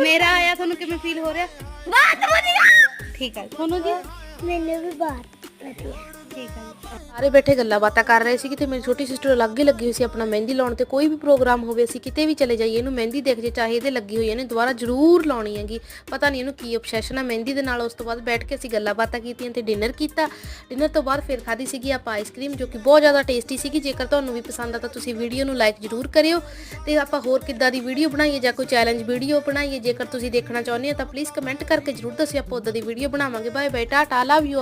ਮੇਰਾ ਆਇਆ ਤੁਹਾਨੂੰ ਕਿਵੇਂ ਫੀਲ ਹੋ ਰਿਹਾ? ਬਹੁਤ ਵਧੀਆ। ਠੀਕ ਹੈ ਤੁਹਾਨੂੰ ਜੀ? ਮੈਨੂੰ ਵੀ ਬਹੁਤ ਵਧੀਆ। ਠੀਕ ਹੈ ਜੀ। ਸਾਰੇ ਬੈਠੇ ਗੱਲਾਂ ਬਾਤਾਂ ਕਰ ਰਹੇ ਸੀ ਤੇ ਮੇਰੀ ਛੋਟੀ ਸਿਸਟਰ ਅਲੱਗ ਹੀ ਲੱਗੀ ਹੋਈ ਸੀ ਆਪਣਾ ਮਹਿੰਦੀ ਲਾਉਣ ਤੇ। ਕੋਈ ਵੀ ਪ੍ਰੋਗਰਾਮ ਹੋਵੇ ਅਸੀਂ ਕਿਤੇ ਵੀ ਚਲੇ ਜਾਈਏ ਇਹਨੂੰ ਮਹਿੰਦੀ ਦੇਖ ਜੇ ਚਾਹੇ ਇਹਦੇ ਲੱਗੀ ਹੋਈ ਇਹਨੇ ਦੁਬਾਰਾ ਜ਼ਰੂਰ ਲਾਉਣੀ ਹੈਗੀ। ਪਤਾ ਨਹੀਂ ਇਹਨੂੰ ਕੀ obsession ਆ ਮਹਿੰਦੀ ਦੇ ਨਾਲ। ਉਸ ਤੋਂ ਬਾਅਦ ਬੈਠ ਕੇ ਅਸੀਂ ਗੱਲਾਂ ਬਾਤਾਂ ਕੀਤੀਆਂ ਤੇ ਡਿਨਰ ਕੀਤਾ। ਡਿਨਰ ਤੋਂ ਬਾਅਦ ਫਿਰ ਖਾਧੀ ਸੀਗੀ ਆਪਾਂ ਆਈਸਕ੍ਰੀਮ ਜੋ ਕਿ ਬਹੁਤ ਜ਼ਿਆਦਾ ਟੇਸਟੀ ਸੀਗੀ। ਜੇਕਰ ਤੁਹਾਨੂੰ ਵੀ ਪਸੰਦ ਆ ਤਾਂ ਤੁਸੀਂ ਵੀਡੀਓ ਨੂੰ ਲਾਈਕ ਜ਼ਰੂਰ ਕਰਿਓ ਤੇ ਆਪਾਂ ਹੋਰ ਕਿੱਦਾਂ ਦੀ ਵੀਡੀਓ ਬਣਾਈਏ ਜਾਂ ਕੋਈ ਚੈਲੰਜ ਵੀਡੀਓ ਬਣਾਈਏ ਜੇਕਰ ਤੁਸੀਂ ਦੇਖਣਾ ਚਾਹੁੰਦੇ ਹੋ ਤਾਂ ਪਲੀਜ਼ ਕਮੈਂਟ ਕਰਕੇ ਜ਼ਰੂਰ ਦੱਸਿਓ। ਆਪਾਂ ਉੱਦਾਂ ਦੀ ਵੀਡੀਓ ਬਣਾਵਾਂਗੇ। ਬਾਏ ਬਾਏ, ਟਾਟਾ, ਲਵ ਯੂ।